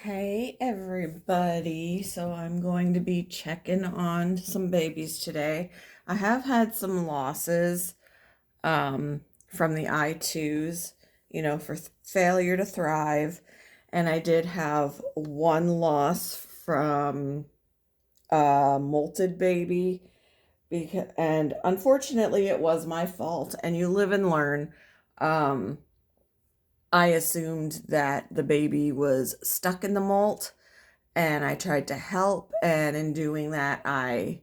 Hey everybody, so I'm going to be checking on some babies today. I have had some losses from the I2s, for failure to thrive, and I did have one loss from a molted baby and unfortunately it was my fault, and you live and learn. Um I assumed that the baby was stuck in the molt, and I tried to help, and in doing that I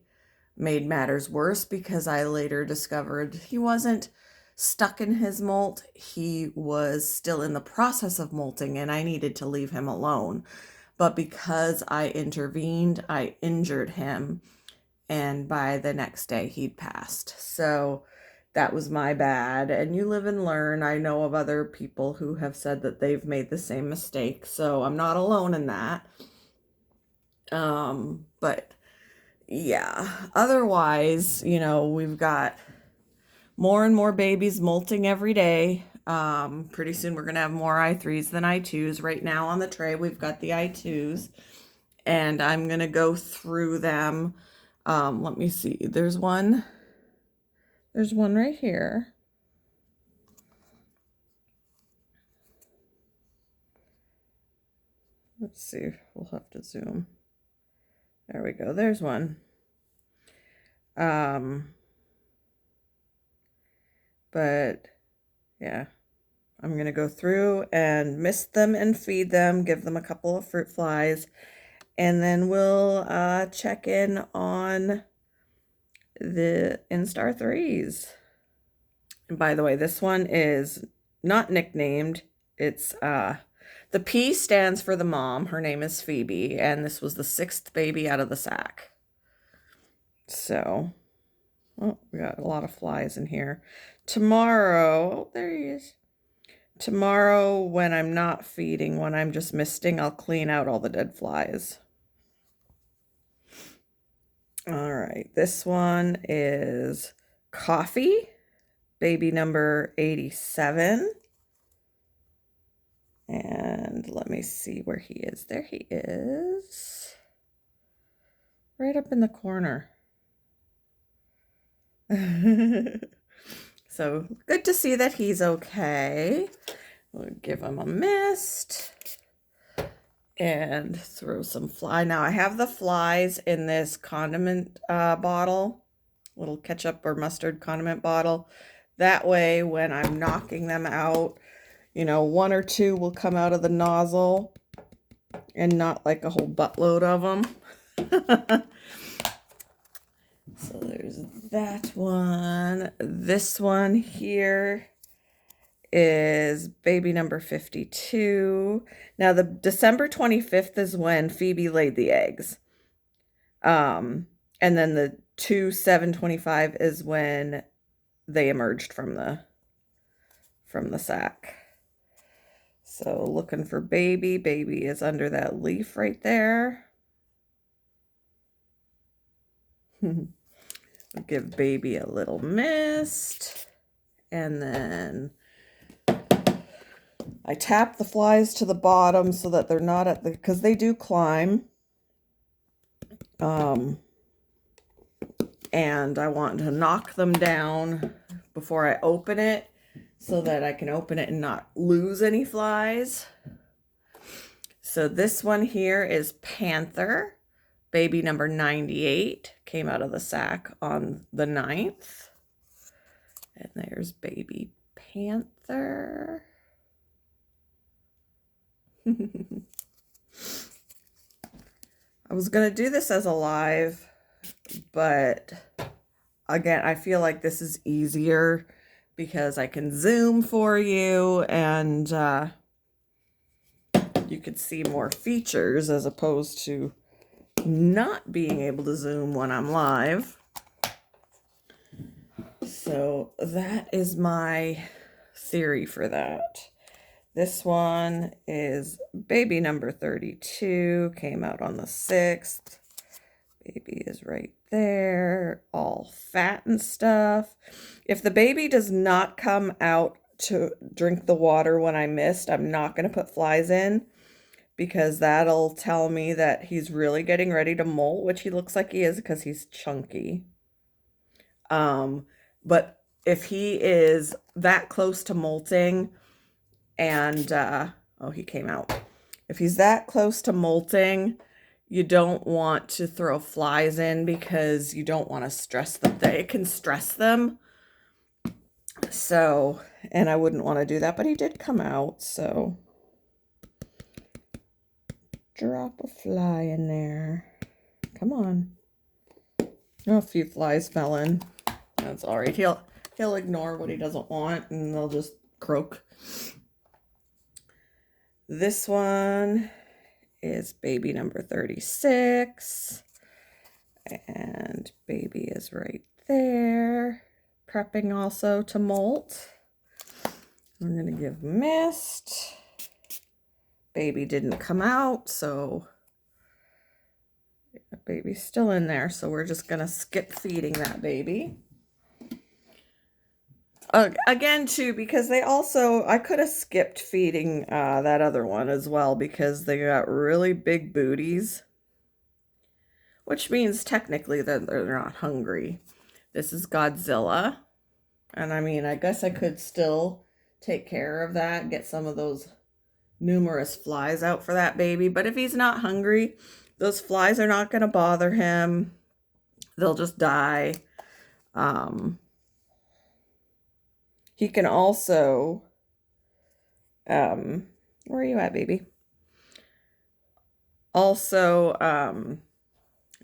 made matters worse because I later discovered he wasn't stuck in his molt. He was still in the process of molting and I needed to leave him alone. But because I intervened, I injured him, and by the next day he'd passed. So that was my bad, and you live and learn. I know of other people who have said that they've made the same mistake, so I'm not alone in that. But yeah, otherwise, we've got more and more babies molting every day. Pretty soon we're gonna have more I3s than I2s. Right now on the tray we've got the I2s, and I'm gonna go through them. Let me see. There's one right here. Let's see. We'll have to zoom. There we go. There's one. But yeah, I'm going to go through and mist them and feed them, give them a couple of fruit flies, and then we'll check in on the Instar 3s. And by the way, this one is not nicknamed. It's the P stands for the mom. Her name is Phoebe, and this was the 6th baby out of the sack. So, oh, we got a lot of flies in here. Tomorrow, oh, there he is. Tomorrow, when I'm not feeding, when I'm just misting, I'll clean out all the dead flies. All right, this one is Coffee, baby number 87. And let me see where he is. There he is. Right up in the corner. So good to see that he's okay. We'll give him a mist and throw some fly. Now I have the flies in this condiment bottle, little ketchup or mustard condiment bottle. That way when I'm knocking them out, one or two will come out of the nozzle and not like a whole buttload of them. So there's that one. This one here is baby number 52. Now the December 25th is when Phoebe laid the eggs. And then the 2/7/25 is when they emerged from the sack. So looking for baby. Baby is under that leaf right there. Give baby a little mist, and then I tap the flies to the bottom so that they're not at the, because they do climb. And I want to knock them down before I open it so that I can open it and not lose any flies. So this one here is Panther, baby number 98, came out of the sack on the 9th. And there's baby Panther. I was going to do this as a live, but again, I feel like this is easier because I can zoom for you, and you could see more features as opposed to not being able to zoom when I'm live. So that is my theory for that. This one is baby number 32, came out on the 6th. Baby is right there, all fat and stuff. If the baby does not come out to drink the water when I mist, I'm not going to put flies in. because that'll tell me that he's really getting ready to molt, which he looks like he is because he's chunky. But if he is that close to molting and, oh, he came out. If he's that close to molting, you don't want to throw flies in because you don't want to stress them. It can stress them. So, and I wouldn't want to do that, but he did come out, so drop a fly in there. Come on. Oh, a few flies fell in. That's all right. He'll ignore what he doesn't want, and they'll just croak. This one is baby number 36, and baby is right there, prepping also to molt. I'm gonna give mist. Baby didn't come out, so baby's still in there, so we're just gonna skip feeding that baby. Again, too, because they also, I could have skipped feeding that other one as well because they got really big booties, which means technically that they're not hungry. This is Godzilla, and I mean, I guess I could still take care of that, get some of those numerous flies out for that baby, but if he's not hungry, those flies are not going to bother him. They'll just die. He can also, where are you at, baby? Also,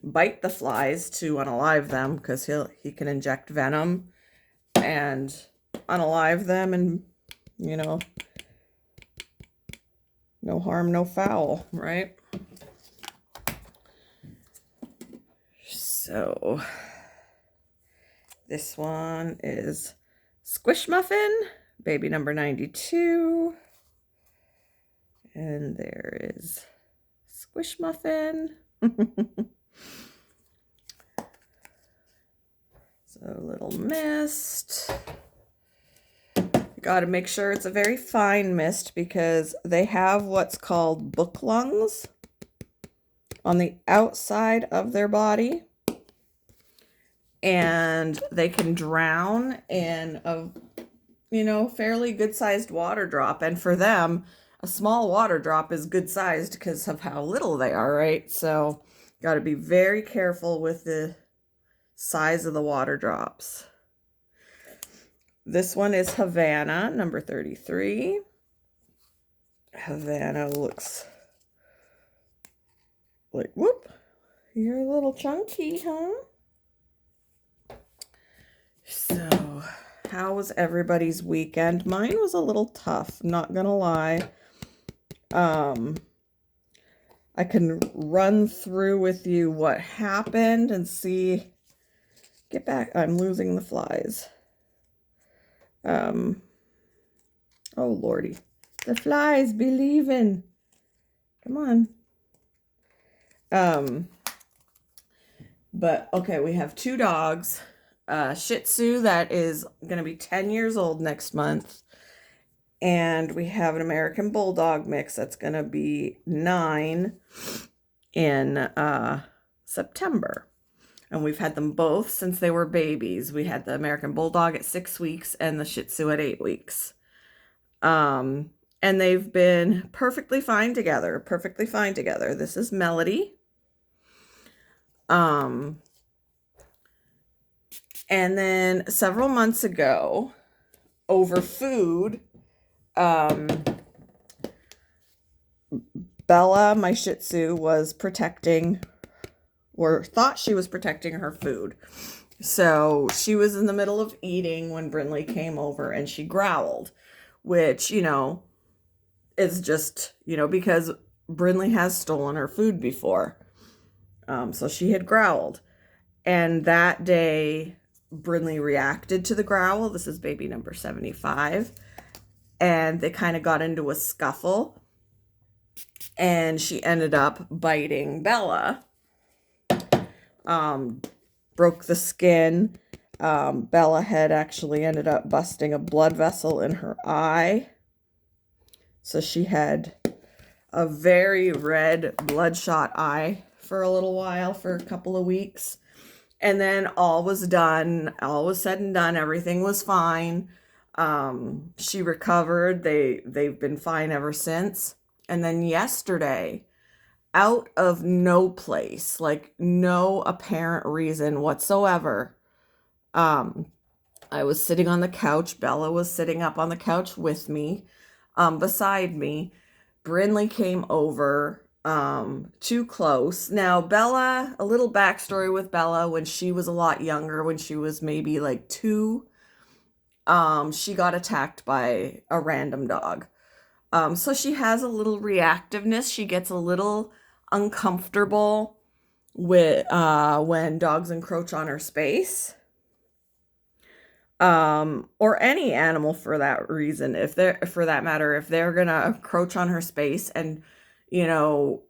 bite the flies to unalive them because he can inject venom and unalive them, and, you know, no harm, no foul, right? So, this one is Squish Muffin, baby number 92. And there is Squish Muffin. So, little mist. Got to make sure it's a very fine mist because they have what's called book lungs on the outside of their body. And they can drown in a, you know, fairly good-sized water drop. And for them, a small water drop is good-sized because of how little they are, right? So, got to be very careful with the size of the water drops. This one is Havana, number 33. Havana looks like, whoop, you're a little chunky, huh? So, how was everybody's weekend? Mine was a little tough, not gonna lie. I can run through with you what happened and see. Get back, I'm losing the flies. Oh lordy, the flies be leaving. Come on. But okay, we have two dogs. Shih Tzu that is going to be 10 years old next month. And we have an American Bulldog mix that's going to be 9 in September. And we've had them both since they were babies. We had the American Bulldog at 6 weeks and the Shih Tzu at 8 weeks. And they've been perfectly fine together. Perfectly fine together. This is Melody. And then several months ago, over food, Bella, my Shih Tzu, was protecting, or thought she was protecting her food. So she was in the middle of eating when Brinley came over and she growled, which, you know, is just, you know, because Brinley has stolen her food before. So she had growled. And that day, Brinley reacted to the growl. This is baby number 75. And they kind of got into a scuffle. And she ended up biting Bella. Broke the skin. Bella had actually ended up busting a blood vessel in her eye. So she had a very red bloodshot eye for a little while, for a couple of weeks. And then all was done, all was said and done, everything was fine. She recovered. They've been fine ever since. And then yesterday, out of no place, like no apparent reason whatsoever, I was sitting on the couch. Bella was sitting up on the couch with me, beside me. Brinley came over, too close. Now, Bella, a little backstory with Bella, when she was a lot younger, when she was maybe like 2, she got attacked by a random dog. So she has a little reactiveness. She gets a little uncomfortable with when dogs encroach on her space. Or any animal for that reason, if they're, for that matter, if they're gonna encroach on her space and, you know,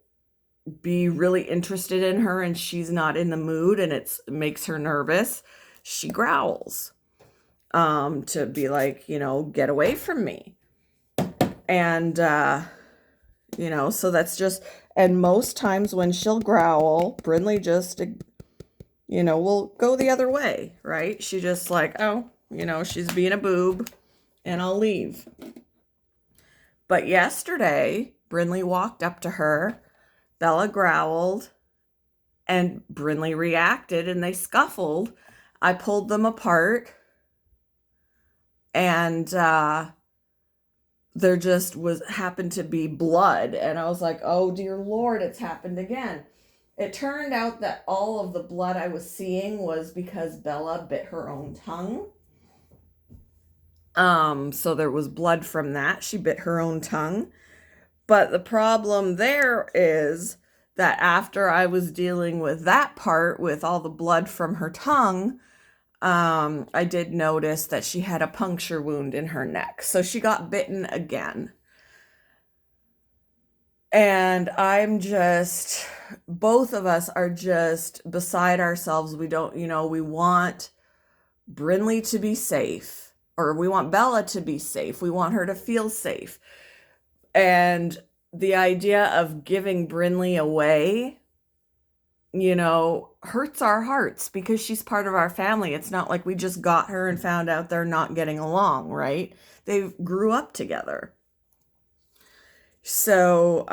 be really interested in her and she's not in the mood and it makes her nervous, she growls, to be like, you know, get away from me. And, you know, so that's just, and most times when she'll growl, Brinley just, you know, will go the other way, right? She just like, oh, you know, she's being a boob and I'll leave. But yesterday, Brinley walked up to her, Bella growled, and Brinley reacted and they scuffled. I pulled them apart and there just happened to be blood. And I was like, oh dear Lord, it's happened again. It turned out that all of the blood I was seeing was because Bella bit her own tongue. So there was blood from that. She bit her own tongue. But the problem there is that after I was dealing with that part, with all the blood from her tongue, I did notice that she had a puncture wound in her neck. So she got bitten again. And I'm just, both of us are just beside ourselves. We don't, you know, we want Brinley to be safe, or we want Bella to be safe. We want her to feel safe. And the idea of giving Brinley away, you know, hurts our hearts because she's part of our family. It's not like we just got her and found out they're not getting along, right? They grew up together. So,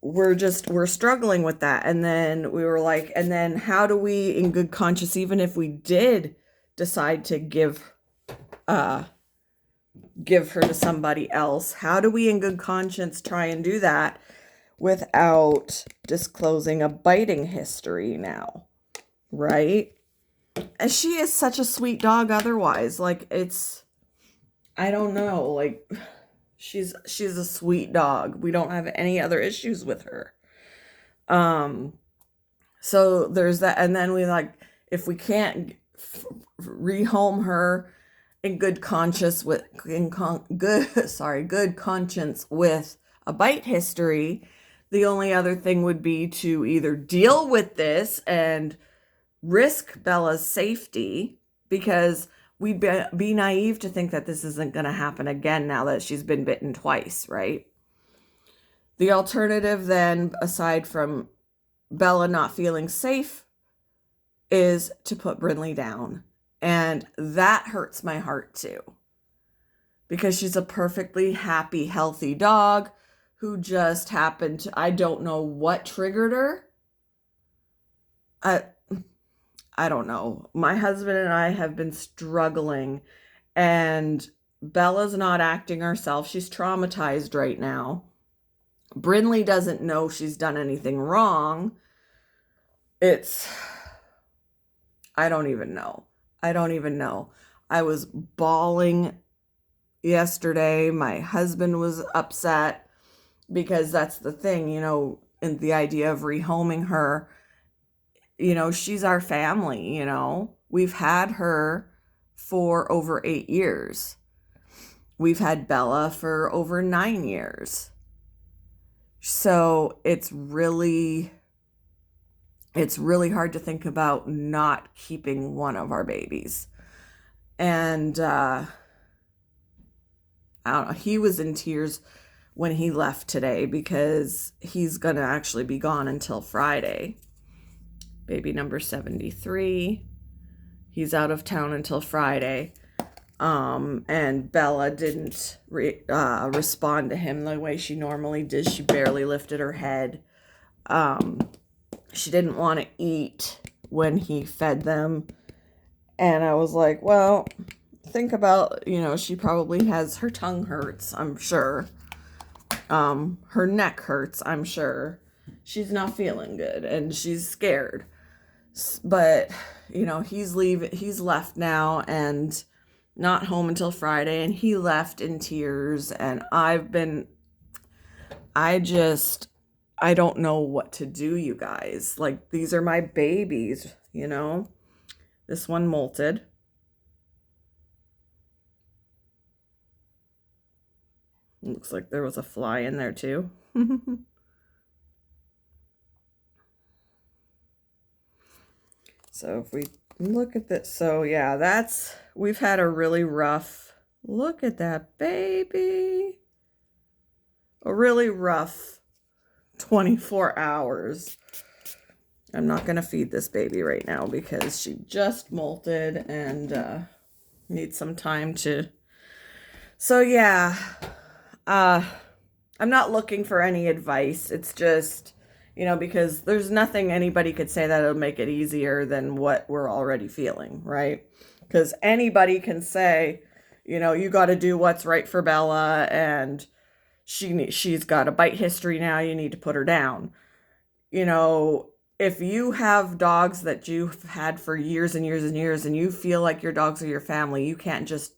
we're struggling with that. And then we were like, and then how do we, in good conscience, even if we did decide to give her to somebody else, how do we in good conscience try and do that without disclosing a biting history now, right? And she is such a sweet dog otherwise. Like, it's, I don't know, like, she's a sweet dog. We don't have any other issues with her. So there's that. And then we, like, if we can't rehome her in good conscience with good conscience with a bite history, the only other thing would be to either deal with this and risk Bella's safety, because we'd be naive to think that this isn't going to happen again now that she's been bitten twice, right? The alternative then, aside from Bella not feeling safe, is to put Brinley down. And that hurts my heart too, because she's a perfectly happy, healthy dog who just happened to, I don't know what triggered her. I don't know. My husband and I have been struggling, and Bella's not acting herself. She's traumatized right now. Brinley doesn't know she's done anything wrong. I don't even know. I was bawling yesterday. My husband was upset because that's the thing, you know, and the idea of rehoming her, you know, she's our family, you know. We've had her for over 8 years. We've had Bella for over 9 years. So it's really hard to think about not keeping one of our babies. And I don't know, he was in tears when he left today because he's going to actually be gone until Friday. Baby number 73. He's out of town until Friday. And Bella didn't respond to him the way she normally did. She barely lifted her head. She didn't want to eat when he fed them. And I was like, well, think about, she probably has, her tongue hurts, I'm sure. Her neck hurts, I'm sure. She's not feeling good and she's scared. But, he's left now and not home until Friday, and he left in tears, and I don't know what to do, you guys. Like, these are my babies, This one molted. Looks like there was a fly in there too. So if we look at this, so yeah, we've had a really rough, look at that baby. A really rough 24 hours. I'm not going to feed this baby right now because she just molted and needs some time to. So yeah, I'm not looking for any advice. It's just, because there's nothing anybody could say that'll make it easier than what we're already feeling, right? Because anybody can say, you got to do what's right for Bella, and she's got a bite history now, you need to put her down. If you have dogs that you've had for years and years and years, and you feel like your dogs are your family, you can't just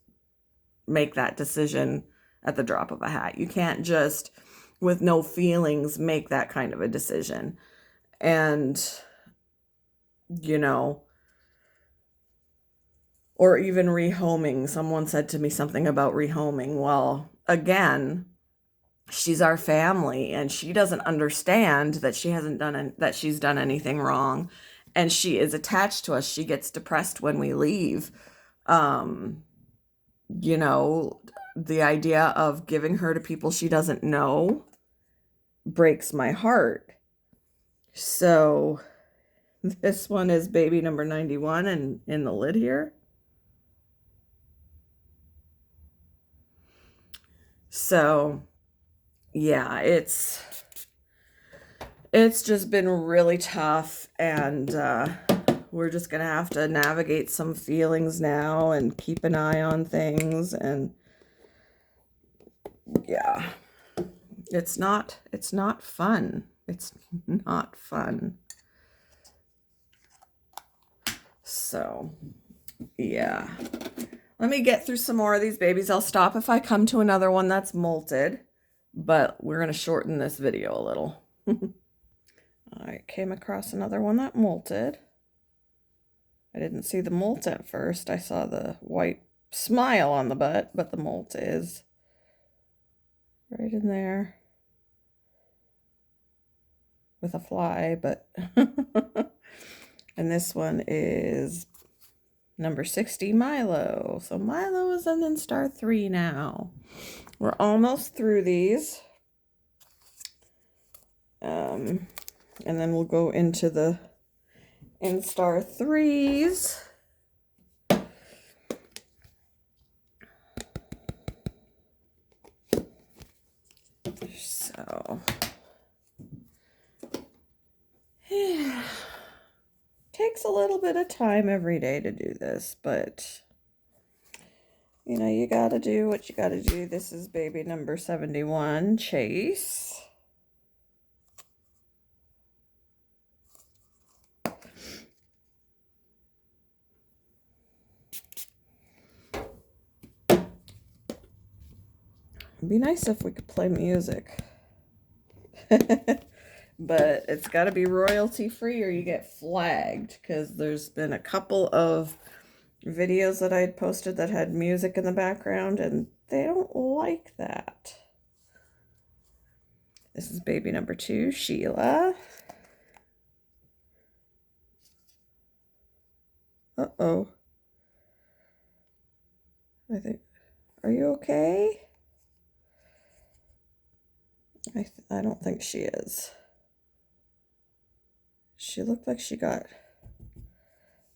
make that decision at the drop of a hat. You can't just, with no feelings, make that kind of a decision. And, or even rehoming. Someone said to me something about rehoming. Well, again, she's our family, and she doesn't understand that she's done anything wrong, and she is attached to us. She gets depressed when we leave. The idea of giving her to people she doesn't know breaks my heart. So this one is baby number 91 and in the lid here. So yeah, it's just been really tough, and we're just gonna have to navigate some feelings now and keep an eye on things. And yeah, it's not fun. It's not fun. So yeah, let me get through some more of these babies. I'll stop if I come to another one that's molted, but we're gonna shorten this video a little. I came across another one that molted. I didn't see the molt at first. I saw the white smile on the butt, but the molt is right in there with a fly, but and this one is number 60, Milo. So Milo is in star 3 now. We're almost through these. And then we'll go into the star 3s. So yeah, takes a little bit of time every day to do this, but you gotta do what you gotta do. This is baby number 71, Chase. It'd be nice if we could play music. But it's got to be royalty free or you get flagged, because there's been a couple of videos that I had posted that had music in the background, and they don't like that. This is baby number 2, Sheila. Uh-oh. I think, are you okay? I don't think she is. She looked like she got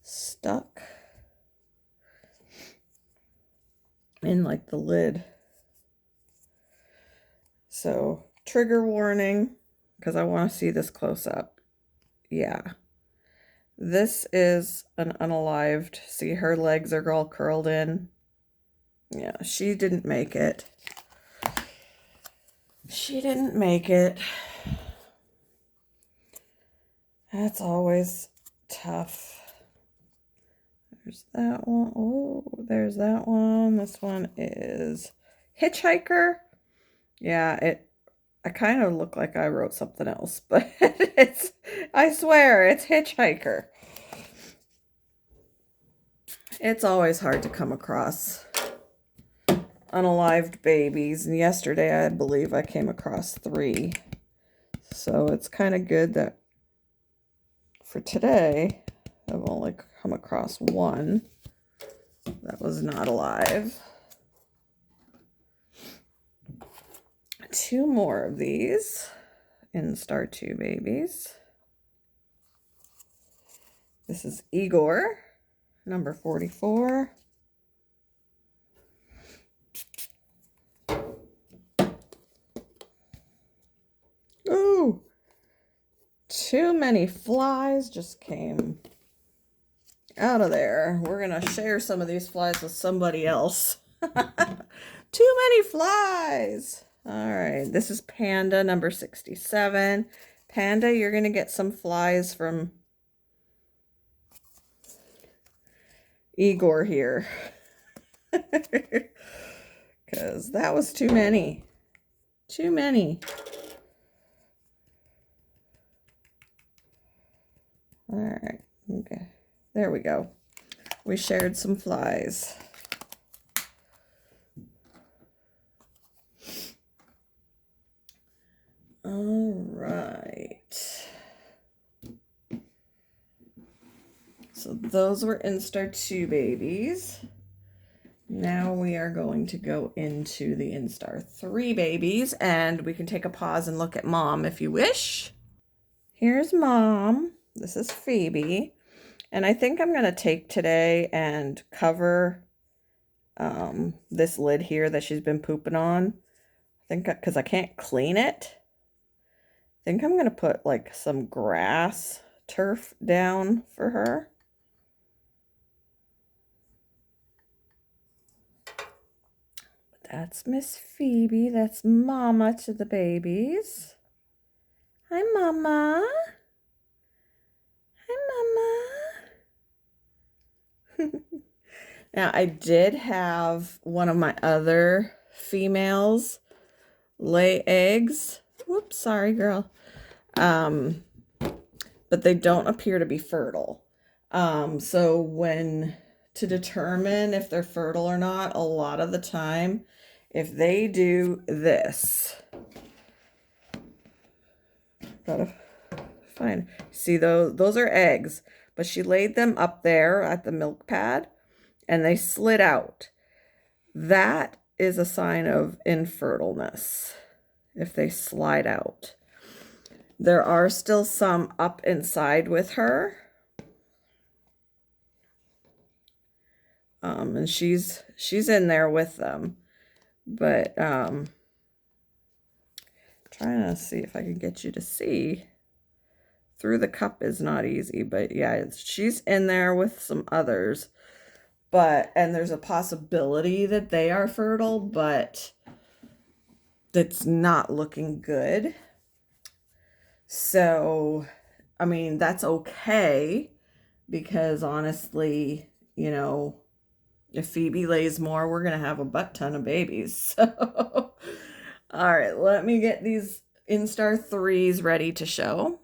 stuck in like the lid. So trigger warning, because I want to see this close up. Yeah. This is an unalived. See, her legs are all curled in. Yeah, she didn't make it. She didn't make it. That's always tough. There's that one. Oh, there's that one. This one is Hitchhiker. Yeah, I kind of look like I wrote something else, but I swear, it's Hitchhiker. It's always hard to come across unalived babies, and yesterday I believe I came across 3. So it's kind of good that for today I've only come across 1 that was not alive. 2 more of these Instar 2 babies. This is Igor, number 44. Ooh, too many flies just came out of there. We're gonna share some of these flies with somebody else. Too many flies. All right, this is Panda, number 67. Panda, you're gonna get some flies from Igor here. Because that was too many. Too many. All right, okay. There we go. We shared some flies. All right. So those were Instar 2 babies. Now we are going to go into the Instar 3 babies, and we can take a pause and look at Mom if you wish. Here's Mom. This is Phoebe. And I think I'm going to take today and cover this lid here that she's been pooping on. I think because I can't clean it. I think I'm going to put like some grass turf down for her. That's Miss Phoebe. That's Mama to the babies. Hi, Mama. Hi, Mama. Now, I did have one of my other females lay eggs. Whoops, sorry, girl. But they don't appear to be fertile. So to determine if they're fertile or not, a lot of the time, if they do this, gotta find, see those are eggs, but she laid them up there at the milk pad and they slid out. That is a sign of infertileness if they slide out. There are still some up inside with her. And she's in there with them. But trying to see if I can get you to see. Through the cup is not easy, but yeah, she's in there with some others. And there's a possibility that they are fertile, but that's not looking good. So, I mean, that's okay, because honestly, you know, if Phoebe lays more, we're going to have a butt ton of babies. So, all right, let me get these Instar 3s ready to show.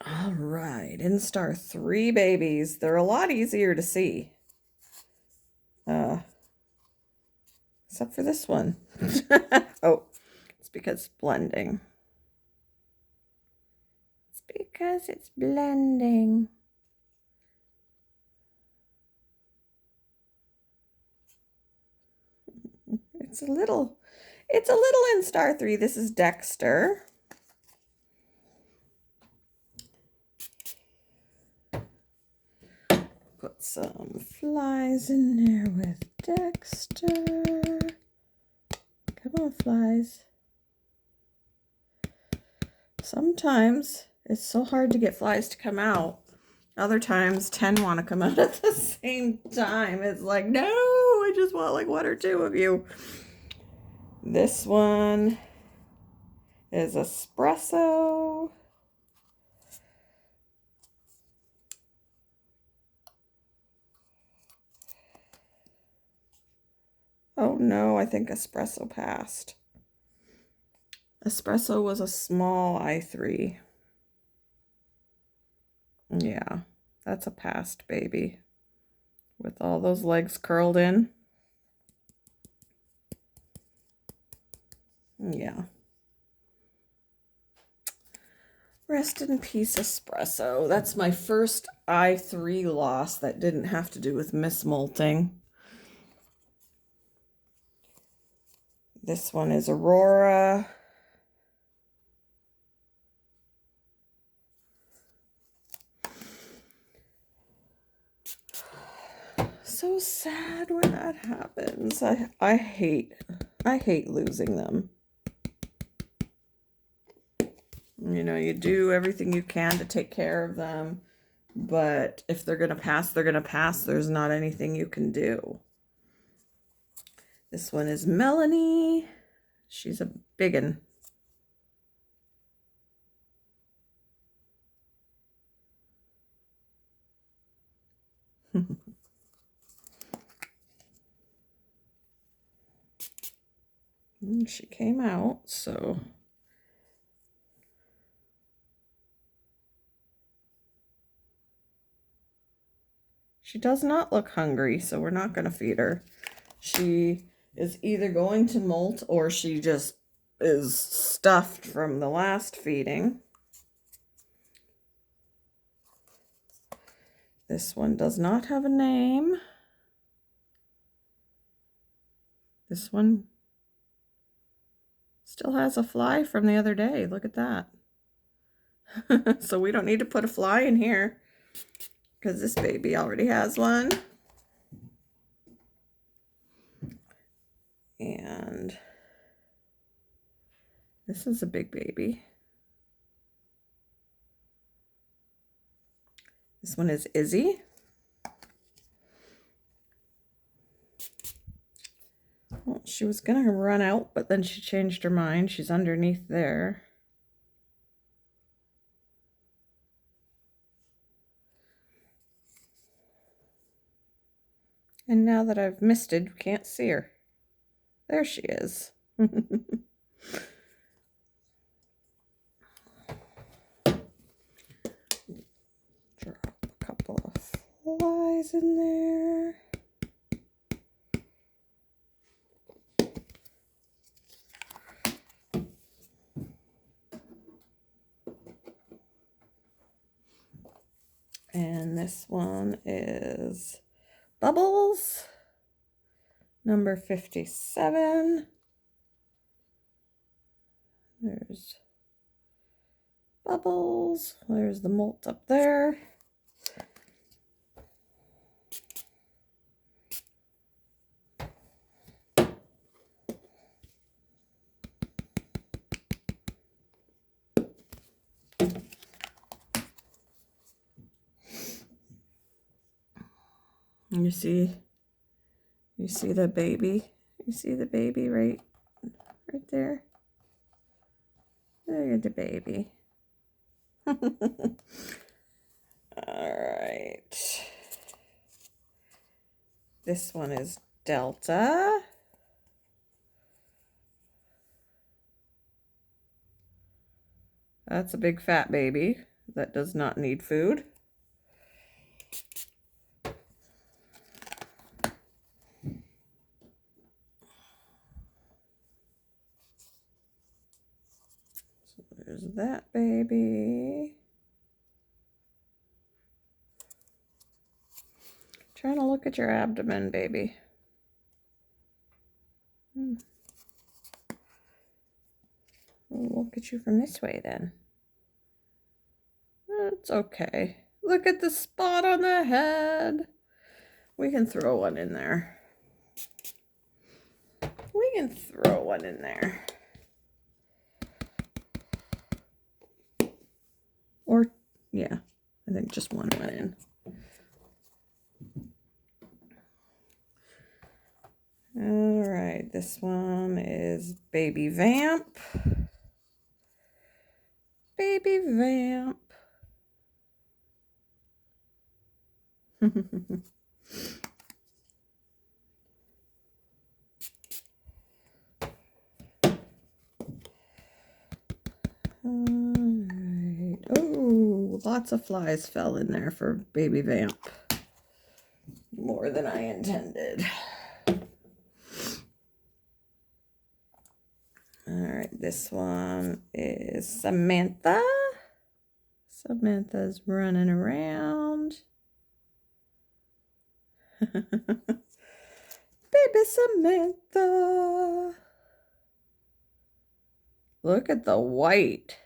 All right, Instar 3 babies. They're a lot easier to see. Except for this one. Oh, it's because it's blending. It's because it's blending. It's It's a little in star 3. This is Dexter. Put some flies in there with Dexter. Come on, flies. Sometimes it's so hard to get flies to come out. Other times 10 want to come out at the same time. It's like, no, I just want like 1 or 2 of you. This one is espresso. Oh no, I think espresso passed. Espresso was a small I3. Yeah, that's a passed baby with all those legs curled in. Yeah. Rest in peace, espresso. That's my first I3 loss that didn't have to do with mismolting. This one is Aurora. So sad when that happens. I hate losing them. You know, you do everything you can to take care of them, but if they're gonna pass, they're gonna pass. There's not anything you can do. This one is Melanie. She's a biggin. She came out, so she does not look hungry, so we're not going to feed her. She is either going to molt or she just is stuffed from the last feeding. This one does not have a name. This one still has a fly from the other day. Look at that. So we don't need to put a fly in here because this baby already has one. And this is a big baby. This one is Izzy. Well, she was gonna run out, but then she changed her mind. She's underneath there. And now that I've misted, we can't see her. There she is. Drop a couple of flies in there. And this one is Bubbles, number 57. There's Bubbles. There's the molt up there. And you see the baby. You see the baby right there. There's the baby. All right. This one is Delta. That's a big fat baby that does not need food. So there's that baby. Trying to look at your abdomen, baby. at you from this way then. It's okay. Look at the spot on the head. We can throw one in there. We can throw one in there. Or, yeah, I think just one went in. All right, this one is Baby Vamp. Baby Vamp. Alright. Oh, lots of flies fell in there for Baby Vamp. More than I intended. Alright, this one is Samantha. Samantha's running around. Baby Samantha. Look at the white.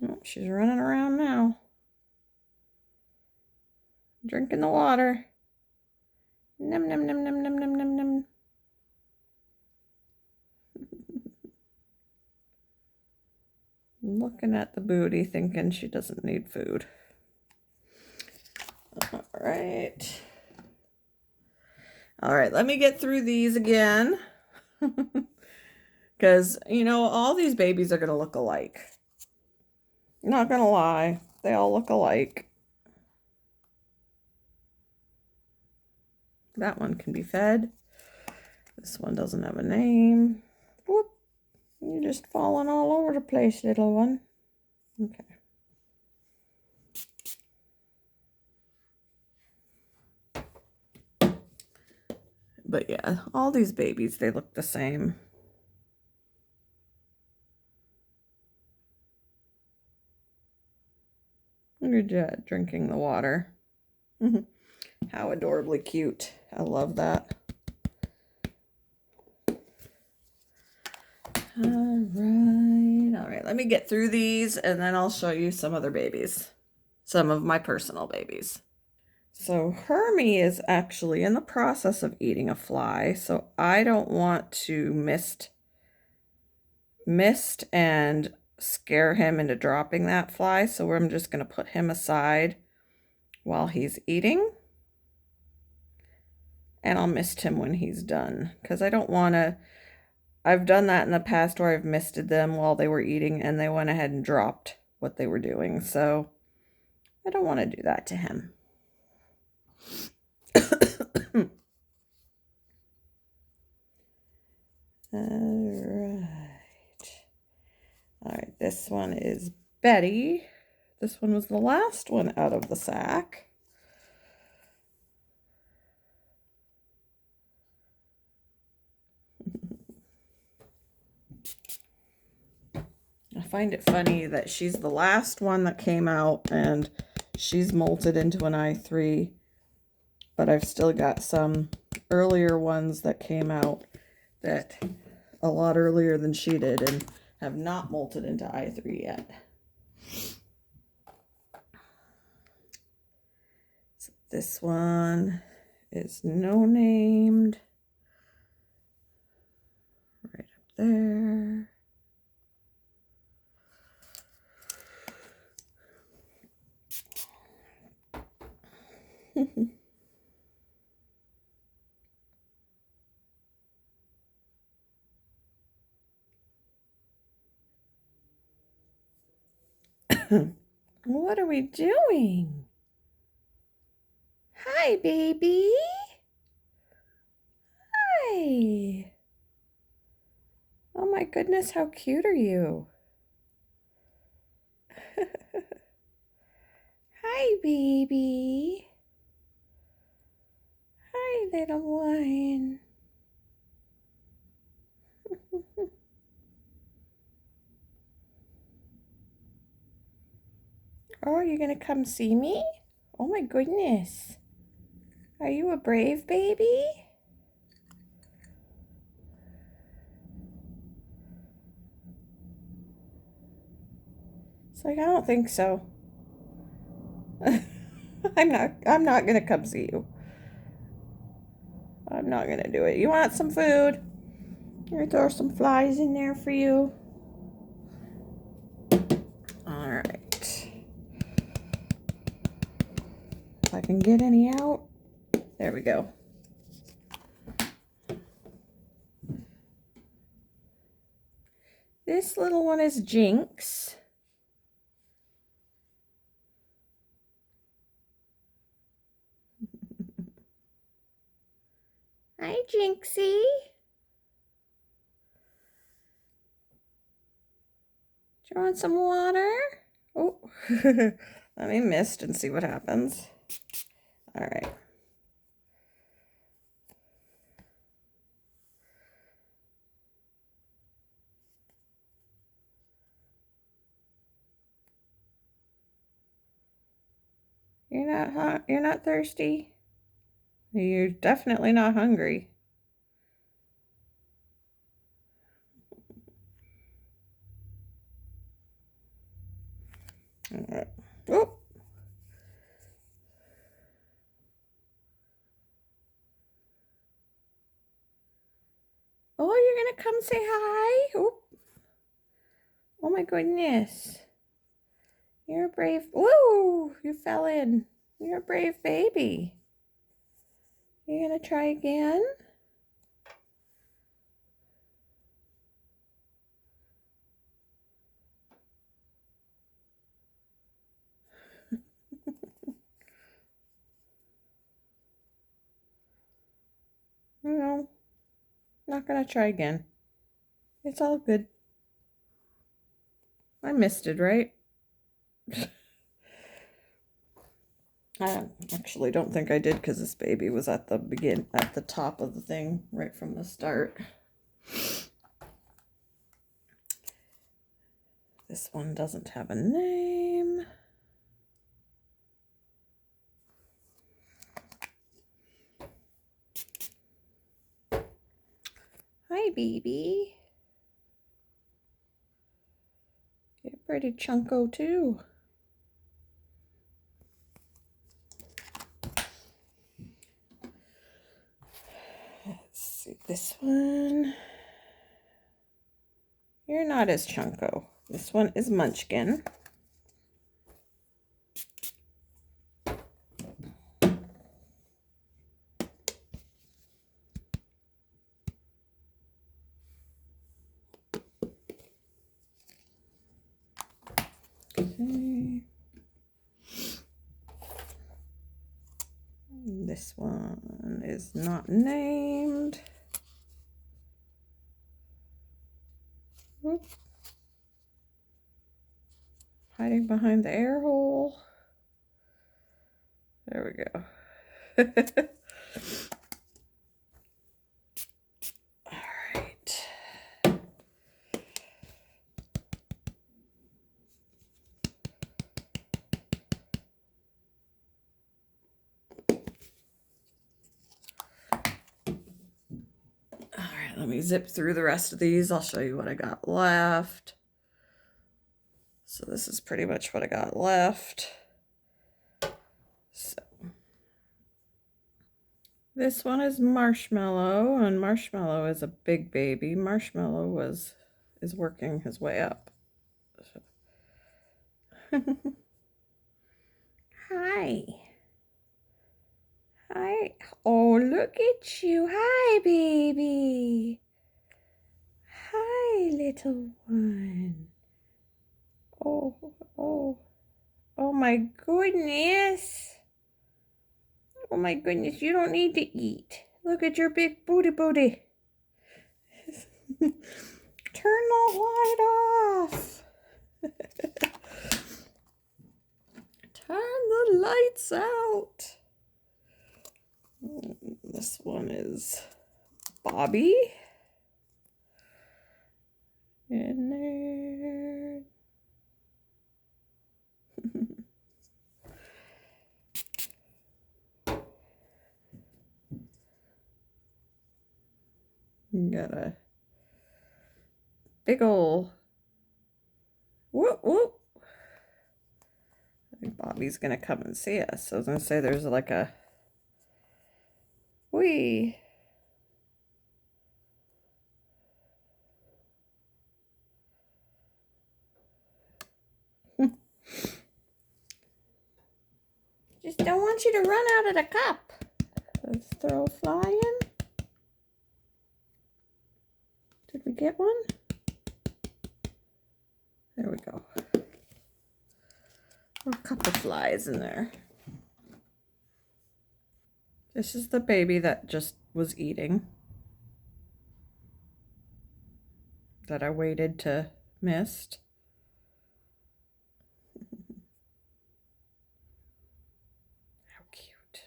Oh, she's running around now. Drinking the water. Num num num num num num num num. Looking at the booty, thinking she doesn't need food. All right. All right, let me get through these again. Because, you know, all these babies are going to look alike. Not going to lie. They all look alike. That one can be fed. This one doesn't have a name. Whoop. You're just falling all over the place, little one. Okay. But yeah, all these babies, they look the same. Look at Jet drinking the water. How adorably cute. I love that. All right. Let me get through these and then I'll show you some other babies. Some of my personal babies. So Hermie is actually in the process of eating a fly, so I don't want to mist and scare him into dropping that fly, so I'm just going to put him aside while he's eating. And I'll mist him when he's done, because I don't want to... I've done that in the past where I've misted them while they were eating and they went ahead and dropped what they were doing, so I don't want to do that to him. All right, this one is Betty. This one was the last one out of the sack. I find it funny that she's the last one that came out and she's molted into an I3, but I've still got some earlier ones that came out that a lot earlier than she did and have not molted into I3 yet. So this one is no named. Right up there. What are we doing? Hi, baby. Hi. Oh my goodness, how cute are you? Hi, baby. Hi, little one. Oh, are you gonna come see me? Oh my goodness. Are you a brave baby? It's like, I don't think so. I'm not gonna come see you. I'm not gonna do it. You want some food? Here, throw some flies in there for you. All right. If I can get any out. There we go. This little one is Jinx. Hi, Jinxie. Do you want some water? Oh, let me mist and see what happens. All right. You're not thirsty? You're definitely not hungry. All right. Oh. Oh, you're gonna come say hi? Oh. Oh my goodness. You're a brave. Woo! You fell in. You're a brave baby. You gonna try again? No, not gonna try again. It's all good. I missed it, right? I actually don't think I did because this baby was at the top of the thing right from the start. This one doesn't have a name. Hi, baby. You're pretty chunko too. Let's see this one. You're not as chunko. This one is Munchkin. Okay. This one is not named. Oop. Hiding behind the air hole. There we go. All right. All right, let me zip through the rest of these. I'll show you what I got left. So this is pretty much what I got left. So this one is Marshmallow, and Marshmallow is a big baby. Marshmallow is working his way up. Hi. Hi. Oh, look at you. Hi, baby. Hi, little one. Oh, oh, oh my goodness. Oh my goodness, you don't need to eat. Look at your big booty. Turn the light off. Turn the lights out. This one is Bobby. In there. Got a big ol' whoop whoop. think Bobby's gonna come and see us. I was gonna say there's like a wee. Just don't want you to run out of the cup. Let's throw a fly in. Did we get one? There we go. A couple flies in there. This is the baby that just was eating. That I waited to mist. How cute.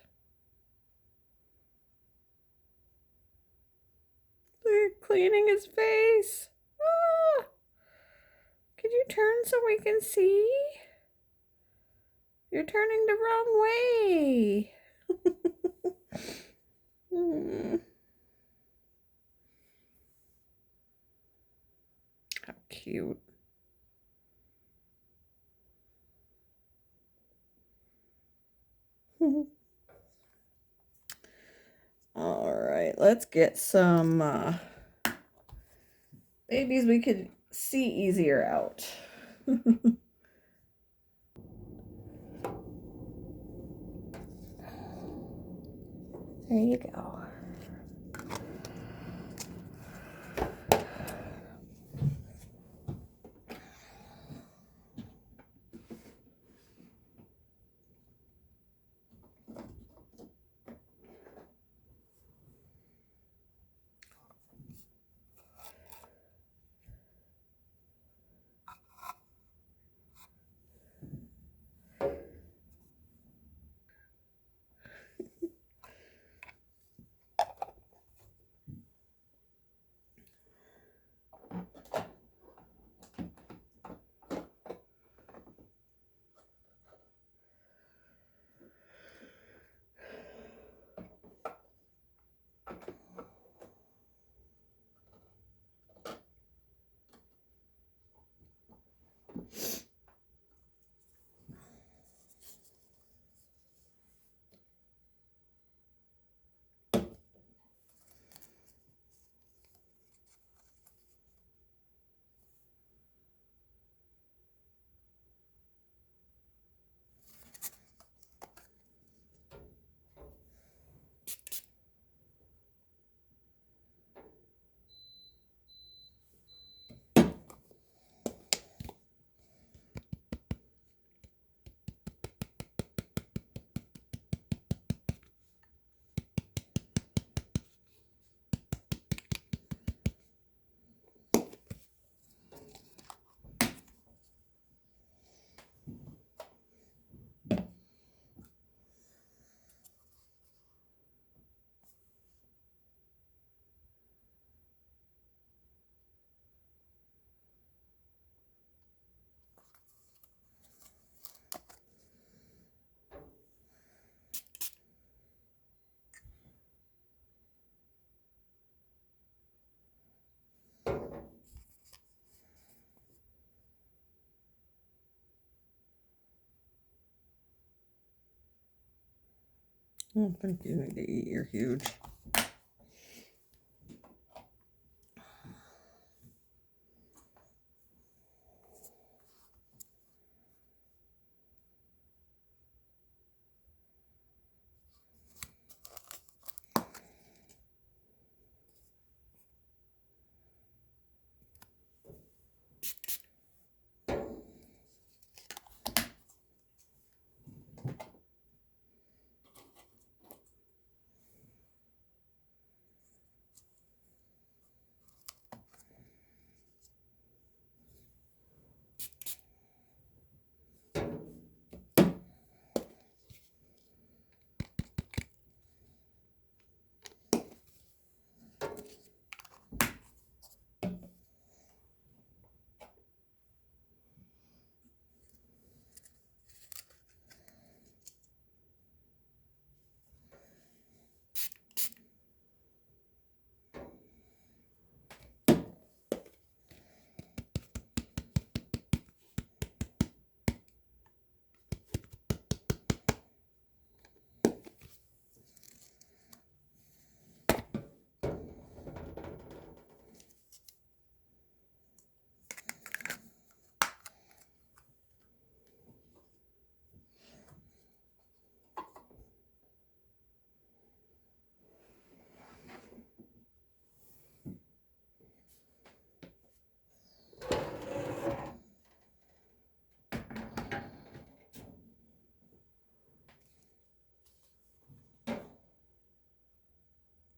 They're cleaning his face. Ah! Could you turn so we can see? You're turning the wrong way. How cute. All right, let's get some babies we could see easier out. There you go. I don't think you need to eat. You're huge.